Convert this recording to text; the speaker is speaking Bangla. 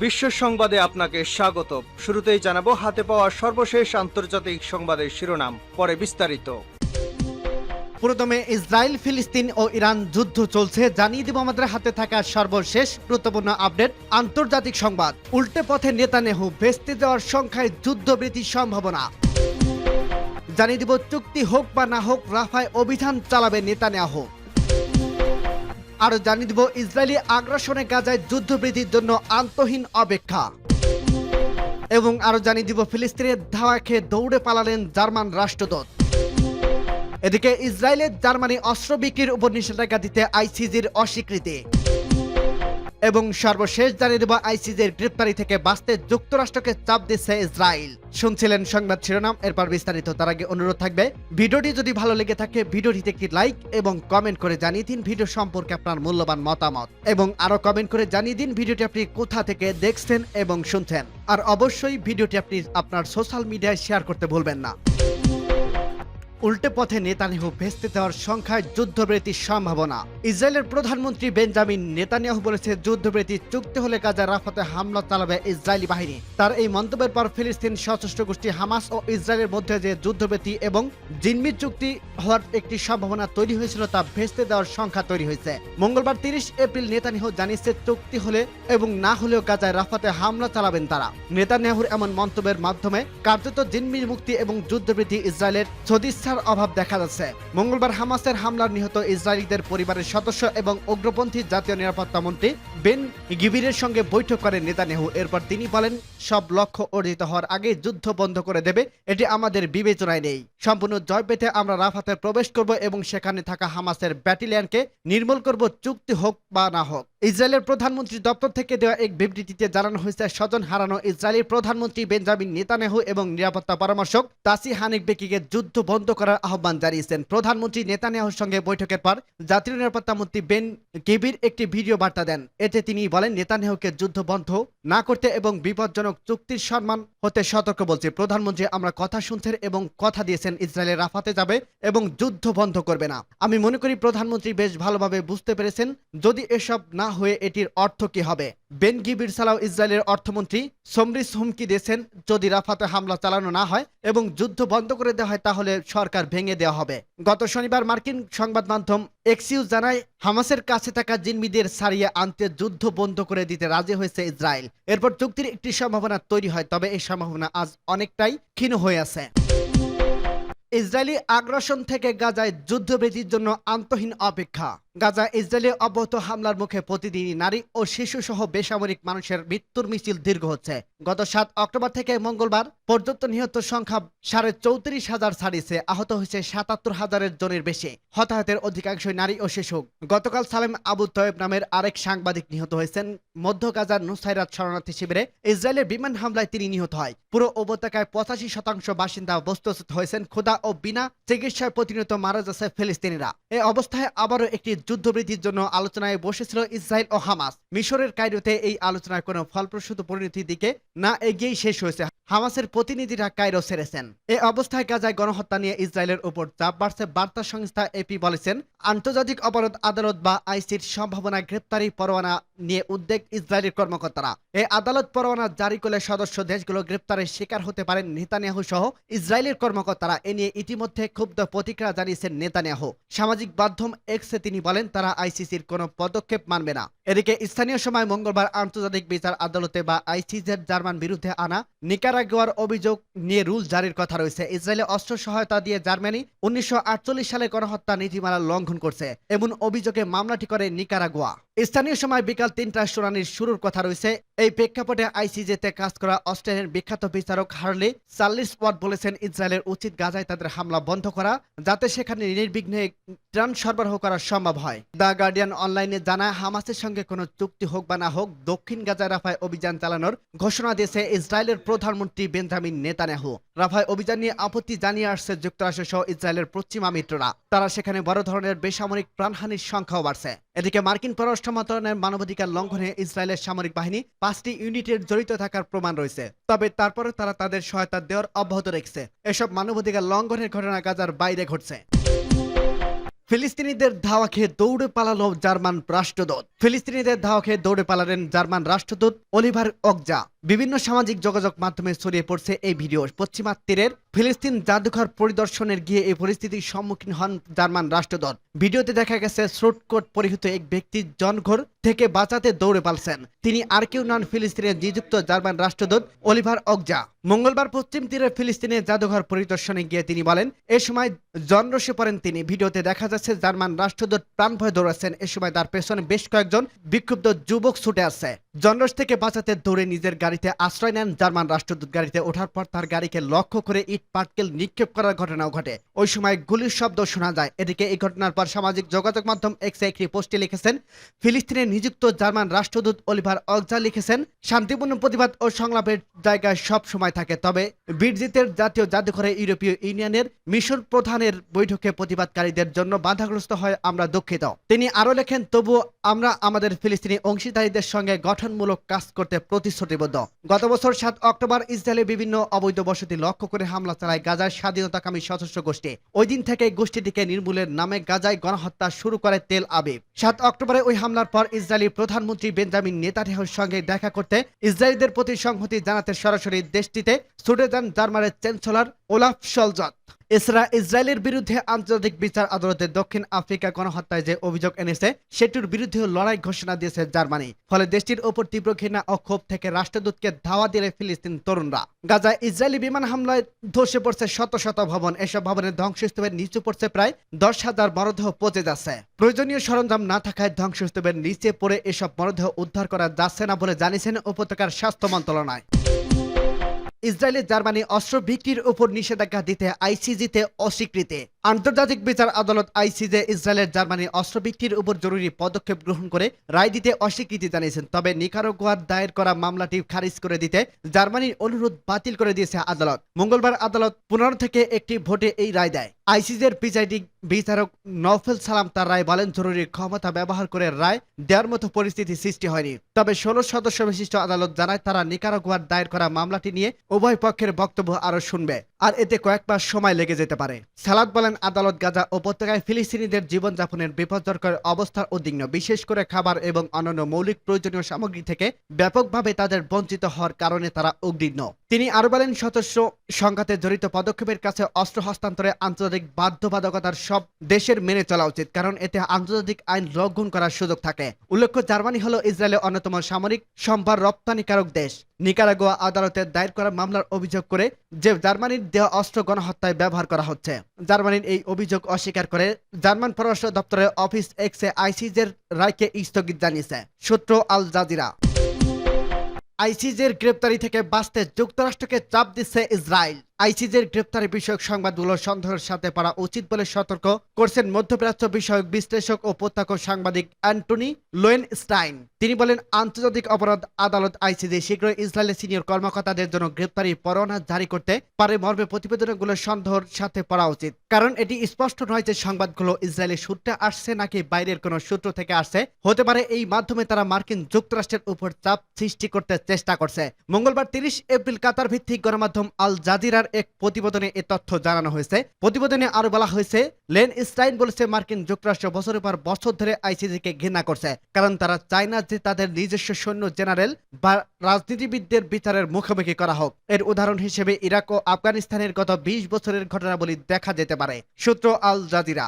বিশ্ব সংবাদে আপনাকে স্বাগত। শুরুতেই জানাবো হাতে পাওয়া সর্বশেষ আন্তর্জাতিক সংবাদের শিরোনাম, পরে বিস্তারিত। প্রথমে ইসরায়েল, ফিলিস্তিন ও ইরান যুদ্ধ চলছে, জানিয়ে দিব আমাদের হাতে থাকা সর্বশেষ গুরুত্বপূর্ণ আপডেট। আন্তর্জাতিক সংবাদ, উল্টে পথে নেতানিয়াহু, ভেস্তে যাওয়ার সংখ্যায় যুদ্ধবৃদ্ধির সম্ভাবনা। জানিয়ে দিব চুক্তি হোক বা না হোক, রাফায় অভিযান চালাবে নেতানিয়াহু। আরো জানিয়ে দিব ইসরায়েলি আগ্রাসনে গাজায় যুদ্ধবৃদ্ধির জন্য আন্তহীন অপেক্ষা। এবং আরো জানিয়ে দিব ফিলিস্তিনের ধাওয়া খেয়ে দৌড়ে পালালেন জার্মান রাষ্ট্রদূত। এদিকে ইসরায়েলের জার্মানি অস্ত্র বিক্রির উপর নিষেধাজ্ঞা দিতে আইসিজির অস্বীকৃতি। এবং সর্বশেষ জানিয়ে দেব আইসিজির গ্রেপ্তারি থেকে বাঁচতে যুক্তরাষ্ট্রকে চাপ দিচ্ছে ইসরায়েল। শুনছিলেন সংবাদ শিরোনাম, এরপর বিস্তারিত। তার আগে অনুরোধ থাকবে, ভিডিওটি যদি ভালো লেগে থাকে ভিডিওটিতে একটি লাইক এবং কমেন্ট করে জানিয়ে দিন ভিডিও সম্পর্কে আপনার মূল্যবান মতামত, এবং আরো কমেন্ট করে জানিয়ে দিন ভিডিওটি আপনি কোথা থেকে দেখছেন এবং শুনছেন। আর অবশ্যই ভিডিওটি আপনি আপনার সোশ্যাল মিডিয়ায় শেয়ার করতে ভুলবেন না। উল্টে পথে নেতানিয়াহু, ভেস্তে দেওয়ার সংখ্যায় যুদ্ধবৃদ্ধির সম্ভাবনা। ইসরায়েলের প্রধানমন্ত্রী বেঞ্জামিন নেতানিয়াহু বলেছে, যুদ্ধবৃদ্ধি চুক্তি হলে গাজা রাফাতে হামলা চালাবে ইসরায়েলি বাহিনী। তার এই মন্তব্যের পর ফিলিস্তিন সশস্ত্র গোষ্ঠী হামাস ও ইসরায়েলের মধ্যে যে যুদ্ধবৃদ্ধি এবং জিম্মি চুক্তি হওয়ার একটি সম্ভাবনা তৈরি হয়েছিল, তা ভেস্তে দেওয়ার সংখ্যা তৈরি হয়েছে। মঙ্গলবার 30 এপ্রিল নেতানিয়াহু জানিয়েছে, চুক্তি হলে এবং না হলেও গাজায় রাফাতে হামলা চালাবেন তারা। নেতানিয়াহুর এমন মন্তব্যের মাধ্যমে কার্যত জিম্মির মুক্তি এবং যুদ্ধবৃদ্ধি ইসরায়েলের সদিচ্ছার অভাব দেখা যাচ্ছে। মঙ্গলবার হামাসের হামলার নিহত ইসরায়েলিদের পরিবারের সদস্য এবং উগ্রপন্থী জাতীয় নিরাপত্তা মন্ত্রী বেন গিভিরের সঙ্গে বৈঠক করেন নেতানিয়াহু। এরপর তিনি বলেন, সব লক্ষ্য অর্জিত হওয়ার আগে যুদ্ধ বন্ধ করে দেবে, এটি আমাদের বিবেচনায় নেই। সম্পূর্ণ জয় পেতে আমরা রাফাতে প্রবেশ করব এবং সেখানে থাকা হামাসের ব্যাটালিয়নকে নির্মূল করব, চুক্তি হোক বা না হোক। ইসরায়েলের প্রধানমন্ত্রী দপ্তর থেকে দেওয়া এক বিবৃতিতে জানানো হয়েছে, স্বজন হারানো ইসরায়েলি প্রধানমন্ত্রী বেঞ্জামিন নেতানিয়াহু এবং নিরাপত্তা পরামর্শক তাসি হানিকবেকিকে যুদ্ধ বন্ধ করার আহ্বান জানিয়েছেন। প্রধানমন্ত্রী নেতানিয়াহুর সঙ্গে বৈঠকের পর জাতীয় নিরাপত্তা মন্ত্রী বেন গিভির একটি ভিডিও বার্তা দেন। এতে তিনি বলেন, নেতানিয়াহুকে যুদ্ধ বন্ধ না করতে এবং বিপজ্জনক চুক্তির সম্মান হতে সতর্ক বলছে। প্রধানমন্ত্রী আমরা কথা শুনছেন এবং কথা দিয়েছেন ইসরায়েলের রাফাতে যাবে এবং যুদ্ধ বন্ধ করবে না। আমি মনে করি প্রধানমন্ত্রী বেশ ভালোভাবে বুঝতে পেরেছেন যদি এসব না হয়ে এটির অর্থ কি হবে। বেন গিভির ছাড়াও ইসরায়েলের অর্থমন্ত্রী সমরিস হুমকি দিয়েছেন, যদি রাফাতে হামলা চালানো না হয় এবং যুদ্ধ বন্ধ করে দেওয়া হয় তাহলে সরকার ভেঙে দেওয়া হবে। গত শনিবার মার্কিন সংবাদ মাধ্যম এক্সিউজ জানায়, হামাসের কাছে থাকা জিম্মিদের ছাড়িয়ে আনতে যুদ্ধ বন্ধ করে দিতে রাজি হয়েছে ইসরায়েল। এরপর চুক্তির একটি সম্ভাবনা তৈরি হয়, তবে এই সম্ভাবনা আজ অনেকটাই ক্ষীণ হয়ে আছে। ইসরায়েলি আগ্রাসন থেকে গাজায় যুদ্ধবৃদ্ধির জন্য আন্তহীন অপেক্ষা। গাজা ইসরায়েলি অব্যাহত হামলার মুখে প্রতিদিনই নারী ও শিশু সহ বেসামরিক মানুষের মৃত্যুর মিছিল দীর্ঘ হচ্ছে। গত 7 অক্টোবর থেকে মঙ্গলবার পর্যন্ত নিহত সংখ্যা 34,500 ছাড়িয়েছে। আহত হয়েছে 77,000 জনের বেশি। হতাহতের অধিকাংশই নারী ও শিশু। গতকাল সালেম আবু তয়েব নামের আরেক সাংবাদিক নিহত হয়েছেন। মধ্য গাজার নুসাইরাত শরণার্থী শিবিরে ইসরায়েলের বিমান হামলায় তিনি নিহত হয়। পুরো উপত্যকায় 85% বাসিন্দা বস্তুচ্যুত হয়েছেন। ক্ষুধা ও বিনা চিকিৎসায় প্রতিনিয়ত মারা যাচ্ছে ফিলিস্তিনিরা। এই অবস্থায় আবারও একটি যুদ্ধবৃদ্ধির জন্য আলোচনায় বসেছিল ইসরায়েল ও হামাস। মিশরের কায়রোতে এই আলোচনার কোনো ফলপ্রসূ পরিণতির দিকে না এগিয়েই শেষ হয়েছে। হামাসের প্রতিনিধিরা কায়রো ছেড়েছেন। এই অবস্থায় গাজায় গণহত্যা নিয়ে ইসরায়েলের উপর চাপ বাড়ছে। বার্তা সংস্থা এপি বলেছেন, আন্তর্জাতিক অপরাধ আদালত বা আইসির সম্ভাবনা গ্রেপ্তারি পরোয়ানা নিয়ে উদ্বেগ ইসরায়েলের কর্মকর্তারা। এই আদালত পরোয়ানা জারি করলে সদস্য দেশগুলো গ্রেপ্তারের শিকার হতে পারেন নেতানিয়াহু সহ ইসরায়েলের কর্মকর্তারা। এ নিয়ে ইতিমধ্যে ক্ষুব্ধ প্রতিক্রিয়া জানিয়েছেন নেতানিয়াহু। সামাজিক মাধ্যম এক্সে তিনি বলেন, তারা আইসিসির কোনো পদক্ষেপ মানবে না। এদিকে স্থানীয় সময় মঙ্গলবার আন্তর্জাতিক বিচার আদালতে বা আইসিজের জার্মান বিরুদ্ধে আনা নিকারাগুয়ার অভিযোগ নিয়ে রুল জারির কথা রয়েছে। ইসরায়েলে অস্ত্র সহায়তা দিয়ে জার্মানি 1948 সালে গণহত্যা নীতিমালা লঙ্ঘন করছে, এমন অভিযোগে মামলাটি করে নিকারাগুয়া। স্থানীয় সময় বিকাল 3টায় শুনানির শুরুর কথা রয়েছে। এই প্রেক্ষাপটে আইসিজেতে কাজ করা অস্ট্রেলিয়ার বিখ্যাত বিচারক হার্লি চার্লিসওয়ার্থ বলেছেন, ইসরায়েলের উচিত গাজায় তাদের হামলা বন্ধ করা, যাতে সেখানে নির্বিঘ্নে ত্রাণ সরবরাহ করা সম্ভব হয়। দ্য গার্ডিয়ান অনলাইনে জানায়, হামাসের সঙ্গে কোনো চুক্তি হোক বা না হোক, দক্ষিণ গাজায় রাফায় অভিযান চালানোর ঘোষণা দিয়েছে ইসরায়েলের প্রধানমন্ত্রী বেঞ্জামিন নেতানিয়াহু। রাফায় অভিযান নিয়ে আপত্তি জানিয়ে আসছে যুক্তরাষ্ট্র সহ ইসরায়েলের পশ্চিমা মিত্ররা। তারা সেখানে বড় ধরনের বেসামরিক প্রাণহানির সংখ্যাও বাড়ছে। এদিকে মার্কিন পররাষ্ট্র মন্ত্রণালয়ের মানবাধিকার লঙ্ঘনে ইসরায়েলের সামরিক বাহিনী 5টি ইউনিটের জড়িত থাকার প্রমাণ রয়েছে, তবে তারপরে তারা তাদের সহায়তা দেওয়ার অব্যাহত রেখেছে। এসব মানবাধিকার লঙ্ঘনের ঘটনা গাজার বাইরে ঘটছে। ফিলিস্তিনিদের ধাওয়া খেয়ে দৌড়ে পালালো জার্মান রাষ্ট্রদূত। ফিলিস্তিনিদের ধাওয়া খেয়ে দৌড়ে পালালেন জার্মান রাষ্ট্রদূত অলিভার অগজা। বিভিন্ন সামাজিক যোগাযোগ মাধ্যমে ছড়িয়ে পড়ছে এই ভিডিও। পশ্চিমা তীরের ফিলিস্তিন জাদুঘর পরিদর্শনের গিয়ে এই পরিস্থিতির সম্মুখীন হন জার্মান রাষ্ট্রদূত। ভিডিওতে দেখা গেছে স্যুট কোট পরিহিত এক ব্যক্তি জনঘর থেকে বাঁচাতে দৌড়ে পালছেন। তিনি আর কেউ নন, ফিলিস্তিনে নিযুক্ত জার্মান রাষ্ট্রদূত অলিভার অগজা। মঙ্গলবার পশ্চিম তীরের ফিলিস্তিনের জাদুঘর পরিদর্শনে গিয়ে তিনি বলেন, এ সময় জনরোষে পড়েন তিনি। ভিডিওতে দেখা যাচ্ছে জার্মান রাষ্ট্রদূত প্রাণ ভয়ে দৌড়াচ্ছেন। এ সময় তার পেছনে বেশ কয়েকজন বিক্ষুব্ধ যুবক ছুটে আসছে। জনরোষ থেকে বাঁচাতে দৌড়ে নিজের গাড়িতে আশ্রয় নেন জার্মান রাষ্ট্রদূত। গাড়িতে ওঠার পর তার গাড়িকে লক্ষ্য করে ইট পাটকেল নিক্ষেপ করার ঘটনাও ঘটে। ওই সময় গুলির শব্দ শোনা যায়। এদিকে এই ঘটনার পর সামাজিক যোগাযোগ মাধ্যম এক্সে একটি পোস্টে লিখেছেন ফিলিস্তিনে নিযুক্ত জার্মান রাষ্ট্রদূত অলিভার অগজা লিখেছেন, শান্তিপূর্ণ প্রতিবাদ ও সংলাপের জায়গায় সব সময় থাকে, তবে বিরজিতের জাতীয় জাদুঘরে ইউরোপীয় ইউনিয়নের মিশন প্রধানের বৈঠকে প্রতিবাদকারীদের জন্য বাধাগ্রস্ত হয় আমরা দুঃখিত। তিনি আরো লেখেন, তবুও আমরা আমাদের ফিলিস্তিনি অংশীদারীদের সঙ্গে গঠনমূলক কাজ করতে প্রতিশ্রুতিবদ্ধ। গত বছর 7 অক্টোবর ইসরায়েলে বিভিন্ন অবৈধ বসতি লক্ষ্য করে হামলা চালায় গাজার স্বাধীনতাকামী সশস্ত্র গোষ্ঠী। ওই দিন থেকে গোষ্ঠীটিকে নির্মূলের নামে গাজায় গণহত্যা শুরু করে তেল আবিব। 7 অক্টোবরে ওই হামলার পর ইসরায়েলি প্রধানমন্ত্রী বেঞ্জামিন নেতানিয়াহুর সঙ্গে দেখা করতে ইসরায়েলিদের প্রতি সংহতি জানাতে সরাসরি দেশটিতে ছুটে যান জার্মানের চ্যান্সেলর ওলাফ শলজ। এছাড়া ইসরায়েলের বিরুদ্ধে আন্তর্জাতিক বিচার আদালতে দক্ষিণ আফ্রিকা গণহত্যায় যে অভিযোগ এনেছে সেটির বিরুদ্ধেও লড়াই ঘোষণা দিয়েছে জার্মানি। ফলে দেশটির ওপর তীব্র ঘৃণা ও ক্ষোভ থেকে রাষ্ট্রদূতকে ধাওয়া দিলে ফিলিস্তিন তরুণরা। গাজায় ইসরায়েলি বিমান হামলায় ধসে পড়ছে শত শত ভবন। এসব ভবনের ধ্বংসস্তূপের নিচে পড়ছে প্রায় 10,000 মরদেহ পচে যাচ্ছে। প্রয়োজনীয় সরঞ্জাম না থাকায় ধ্বংসস্তূপের নিচে পড়ে এসব মরদেহ উদ্ধার করা যাচ্ছে না বলে জানিয়েছেন উপত্যকার স্বাস্থ্য মন্ত্রণালয়। ইসরায়েলে জার্মানি অস্ত্র বিক্রির উপর নিষেধাজ্ঞা দিতে আইসিজিতে অস্বীকৃতি। আন্তর্জাতিক বিচার আদালত আইসিজে ইসরায়েলের জার্মানির অস্ত্র বিক্রির উপর জরুরি পদক্ষেপ গ্রহণ করে রায় দিতে অস্বীকৃতি জানিয়েছেন। তবে নিকারাগুয়ার দায়ের করা মামলাটি খারিজ করে দিতে জার্মানির অনুরোধ বাতিল করে দিয়েছে আদালত। মঙ্গলবার আদালত 15 থেকে একটি ভোটে এই রায় দেয়। আইসিজের প্রিজাইডিং বিচারক নওফেল সালাম তার রায় বলেন, জরুরি ক্ষমতা ব্যবহার করে রায় দেওয়ার মতো পরিস্থিতি সৃষ্টি হয়নি। তবে 16 সদস্য বিশিষ্ট আদালত জানায় তারা নিকারাগুয়ার দায়ের করা মামলাটি নিয়ে উভয় পক্ষের বক্তব্য আরো শুনবে, আর এতে কয়েক মাস সময় লেগে যেতে পারে। সালাদ বলেন, আদালত গাজা উপত্যকায় ফিলিস্তিনিদের জীবনযাপনের বিপর্যয়কর অবস্থার উদ্বিগ্ন, বিশেষ করে খাবার এবং অন্যান্য মৌলিক প্রয়োজনীয় সামগ্রী থেকে ব্যাপকভাবে তাদের বঞ্চিত হওয়ার কারণে তারা উদ্বিগ্ন। তিনি আরো বলেন, সদস্য সংঘাতে জড়িত পদক্ষেপের কাছে অস্ত্র হস্তান্তরে আন্তর্জাতিক বাধ্যবাধকতার সব দেশের মেনে চলা উচিত, কারণ এতে আন্তর্জাতিক আইন লঙ্ঘন করার সুযোগ থাকে। উল্লেখ্য, জার্মানি হলো ইসরায়েলের অন্যতম সামরিক সম্ভার রপ্তানিকারক দেশ। নিকারাগুয়া আদালতের দায়ের করা মামলার অভিযোগ করে যে জার্মানির দেওয়া অস্ত্র গণহত্যায় ব্যবহার করা হচ্ছে। জার্মানির এই অভিযোগ অস্বীকার করে জার্মান পররাষ্ট্র দপ্তরের অফিস এক্সে আইসিজের রায়কে স্থগিত জানিয়েছে। সূত্র আল জাজিরা। আইসিজের গ্রেপ্তারি থেকে বাঁচতে যুক্তরাষ্ট্রকে চাপ দিচ্ছে ইসরায়েল। আইসিজের গ্রেপ্তারি বিষয়ক সংবাদগুলো সন্দেহের সাথে পড়া উচিত বলে সতর্ক করছেন মধ্যপ্রাচ্য বিষয়ক বিশ্লেষক ও প্রত্যক্ষ সাংবাদিক অ্যান্টনি লোয়েনস্টাইন। তিনি বলেন, আন্তর্জাতিক অপরাধ আদালত আইসিজে শীঘ্রই ইসরায়েলের সিনিয়র কর্মকর্তাদের জন্য গ্রেপ্তারি পরোয়ানা জারি করতে পারে মর্মে প্রতিবেদনগুলো সন্দেহের সাথে পড়া উচিত, কারণ এটি স্পষ্ট নয় যে সংবাদগুলো ইসরায়েলের সূত্রে আসছে নাকি বাইরের কোনো সূত্র থেকে আসছে। হতে পারে এই মাধ্যমে তারা মার্কিন যুক্তরাষ্ট্রের উপর চাপ সৃষ্টি করতে চেষ্টা করছে। মঙ্গলবার 30 এপ্রিল কাতার ভিত্তিক গণমাধ্যম আল জাজিরার এক প্রতিবেদনে এ তথ্য জানানো হয়েছে। প্রতিবেদনে আরো বলা হয়েছে, লেন স্টাইন বলেছে, মার্কিন যুক্তরাষ্ট্র বছরের পর বছর ধরে আইসিজিকে ঘৃণা করছে, কারণ তারা চায় না যে তাদের নিজস্ব সৈন্য জেনারেল বা রাজনীতিবিদদের বিচারের মুখোমুখি করা হোক। এর উদাহরণ হিসেবে ইরাক ও আফগানিস্তানের গত 20 বছরের ঘটনাবলী দেখা যেতে পারে। সূত্র আল জাজিরা।